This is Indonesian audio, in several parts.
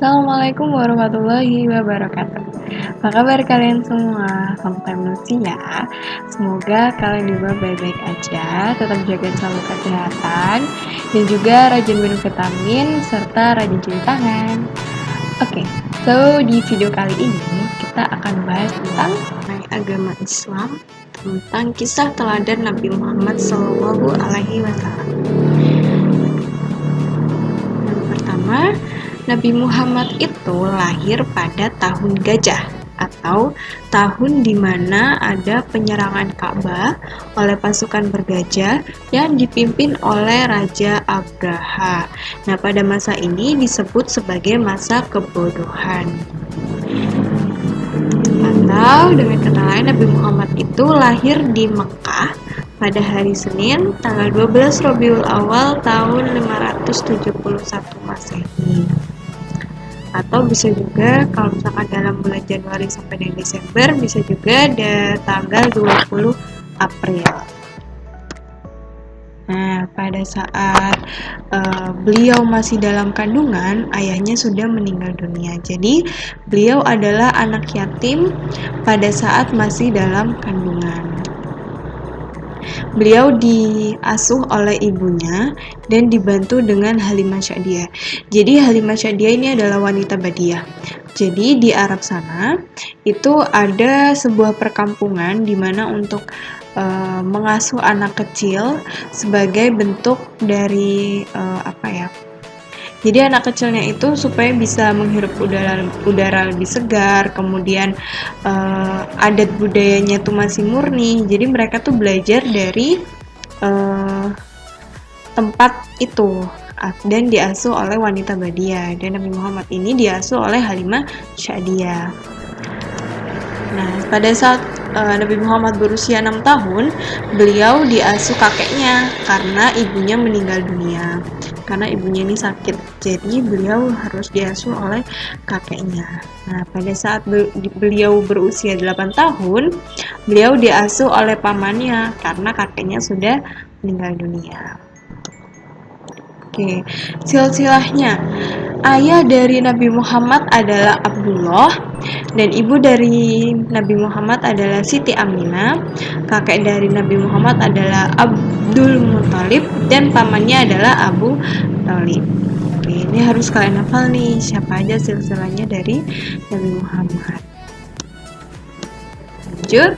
Assalamualaikum warahmatullahi wabarakatuh. Apa kabar kalian semua? Selamat manusia. Semoga kalian juga baik-baik aja, tetap jaga selalu kesehatan, dan juga rajin minum vitamin, serta rajin cuci tangan. Oke, so di video kali ini kita akan bahas tentang agama Islam, tentang kisah teladan Nabi Muhammad SAW. Yang pertama, Nabi Muhammad itu lahir pada tahun gajah atau tahun di mana ada penyerangan Ka'bah oleh pasukan bergajah yang dipimpin oleh Raja Abraha. Nah, pada masa ini disebut sebagai masa kebodohan. Atau dengan kata lain, Nabi Muhammad itu lahir di Mekah pada hari Senin tanggal 12 Rabiul Awal tahun 571 Masehi. Atau bisa juga kalau misalkan dalam bulan Januari sampai dengan Desember, bisa juga ada tanggal 20 April. Nah, pada saat beliau masih dalam kandungan, ayahnya sudah meninggal dunia. Jadi, beliau adalah anak yatim pada saat masih dalam kandungan. Beliau diasuh oleh ibunya dan dibantu dengan Halimah Sa'diyah. Jadi Halimah Sa'diyah ini adalah wanita Badiah. Jadi di Arab sana itu ada sebuah perkampungan di mana untuk mengasuh anak kecil sebagai bentuk dari Jadi anak kecilnya itu supaya bisa menghirup udara lebih segar, kemudian adat budayanya tuh masih murni. Jadi mereka tuh belajar dari tempat itu dan diasuh oleh wanita Badiah. Dan Nabi Muhammad ini diasuh oleh Halimah Sa'diyah. Nah, pada saat Nabi Muhammad berusia 6 tahun, beliau diasuh kakeknya karena ibunya meninggal dunia. Karena ibunya ini sakit, jadi beliau harus diasuh oleh kakeknya. Nah, pada saat beliau berusia 8 tahun, beliau diasuh oleh pamannya karena kakeknya sudah meninggal dunia. Oke, silsilahnya. Ayah dari Nabi Muhammad adalah Abdullah dan ibu dari Nabi Muhammad adalah Siti Aminah. Kakek dari Nabi Muhammad adalah Abdul Muthalib dan pamannya adalah Abu Thalib. Oke, ini harus kalian hafal nih siapa aja silsilahnya dari Nabi Muhammad. Lanjut.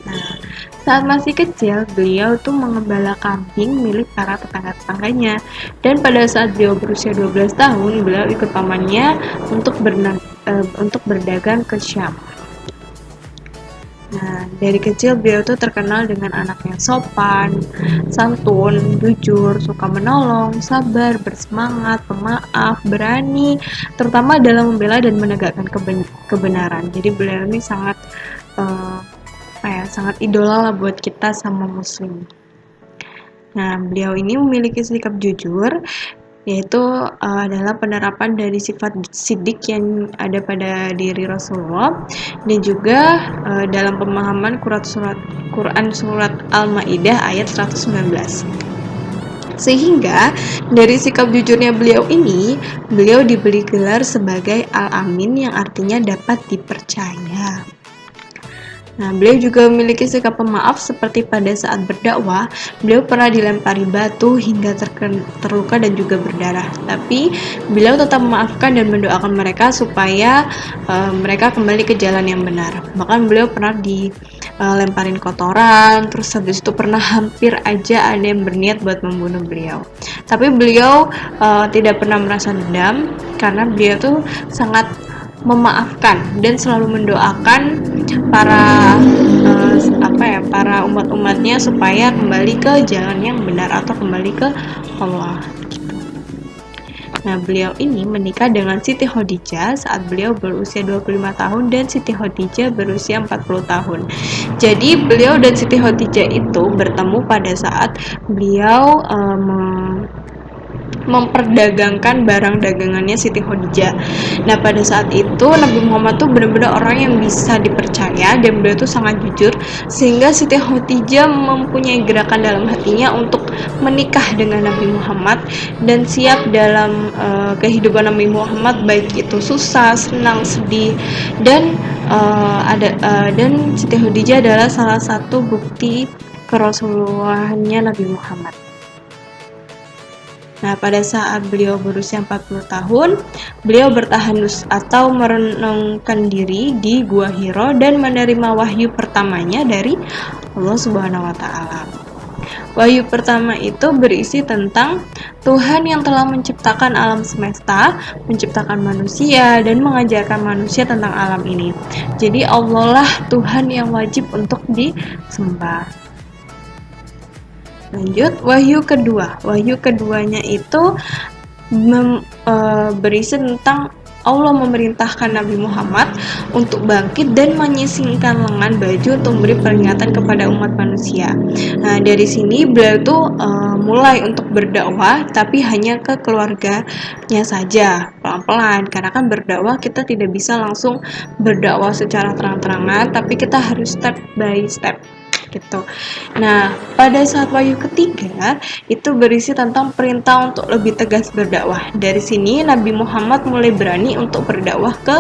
Nah, saat masih kecil, beliau tuh mengembala kambing milik para tetangga-tetangganya. Dan pada saat beliau berusia 12 tahun, beliau ikut pamannya untuk berdagang ke Syam. Nah, dari kecil beliau tuh terkenal dengan anak yang sopan, santun, jujur, suka menolong, sabar, bersemangat, pemaaf, berani, terutama dalam membela dan menegakkan kebenaran. Jadi beliau ini sangat sangat idola lah buat kita sama muslim. Nah, beliau ini memiliki sikap jujur, yaitu adalah penerapan dari sifat siddiq yang ada pada diri Rasulullah, dan juga dalam pemahaman Quran surat Al-Maidah ayat 119. Sehingga dari sikap jujurnya beliau ini, beliau diberi gelar sebagai Al-Amin yang artinya dapat dipercaya. Nah, beliau juga memiliki sikap pemaaf seperti pada saat berdakwah, beliau pernah dilempari batu hingga terluka dan juga berdarah. Tapi beliau tetap memaafkan dan mendoakan mereka supaya mereka kembali ke jalan yang benar. Bahkan beliau pernah dilemparin kotoran, terus habis itu pernah hampir aja ada yang berniat buat membunuh beliau. Tapi beliau tidak pernah merasa dendam karena beliau tuh sangat memaafkan dan selalu mendoakan para umat-umatnya supaya kembali ke jalan yang benar atau kembali ke Allah. Nah, beliau ini menikah dengan Siti Khadijah saat beliau berusia 25 tahun dan Siti Khadijah berusia 40 tahun. Jadi beliau dan Siti Khadijah itu bertemu pada saat beliau memperdagangkan barang dagangannya Siti Khadijah. Nah, pada saat itu Nabi Muhammad tuh benar-benar orang yang bisa dipercaya dan beliau tuh sangat jujur, sehingga Siti Khadijah mempunyai gerakan dalam hatinya untuk menikah dengan Nabi Muhammad dan siap dalam kehidupan Nabi Muhammad, baik itu susah, senang, sedih, dan dan Siti Khadijah adalah salah satu bukti kerasulullahannya Nabi Muhammad. Nah, pada saat beliau berusia 40 tahun, beliau bertahanus atau merenungkan diri di Gua Hiro dan menerima wahyu pertamanya dari Allah Subhanahu wa taala. Wahyu pertama itu berisi tentang Tuhan yang telah menciptakan alam semesta, menciptakan manusia, dan mengajarkan manusia tentang alam ini. Jadi Allah lah Tuhan yang wajib untuk disembah. Lanjut, wahyu kedua. Wahyu keduanya itu berisi tentang Allah memerintahkan Nabi Muhammad untuk bangkit dan menyisingkan lengan baju untuk memberi peringatan kepada umat manusia. Nah, dari sini beliau itu mulai untuk berdakwah, tapi hanya ke keluarganya saja, pelan-pelan. Karena kan berdakwah kita tidak bisa langsung berdakwah secara terang-terangan, tapi kita harus step by step gitu. Nah, pada saat wahyu ketiga itu berisi tentang perintah untuk lebih tegas berdakwah. Dari sini Nabi Muhammad mulai berani untuk berdakwah ke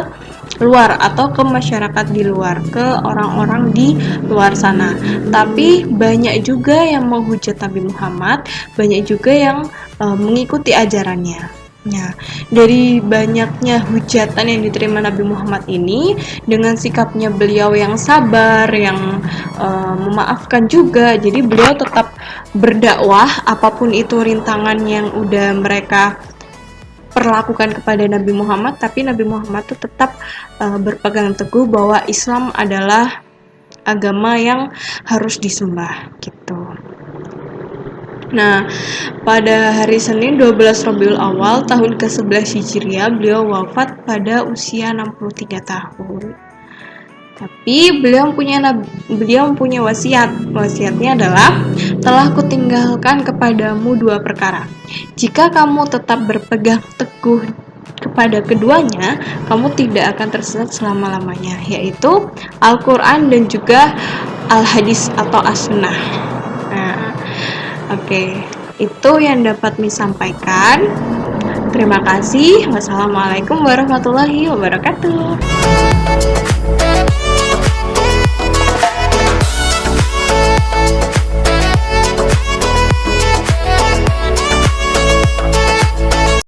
luar atau ke masyarakat di luar, ke orang-orang di luar sana. Tapi banyak juga yang menghujat Nabi Muhammad, banyak juga yang mengikuti ajarannya. Nah, dari banyaknya hujatan yang diterima Nabi Muhammad ini, dengan sikapnya beliau yang sabar, yang memaafkan juga, jadi beliau tetap berdakwah apapun itu rintangan yang udah mereka perlakukan kepada Nabi Muhammad, tapi Nabi Muhammad itu tetap berpegang teguh bahwa Islam adalah agama yang harus disembah gitu. Nah, pada hari Senin 12 Rabiul Awal tahun ke-11 Hijriah, beliau wafat pada usia 63 tahun. Tapi beliau punya wasiat. Wasiatnya adalah, telah kutinggalkan kepadamu dua perkara. Jika kamu tetap berpegang teguh kepada keduanya, kamu tidak akan tersesat selama-lamanya, yaitu Al-Quran dan juga Al-Hadis atau As-Sunnah. Nah, oke, itu yang dapat kami sampaikan. Terima kasih. Wassalamualaikum warahmatullahi wabarakatuh.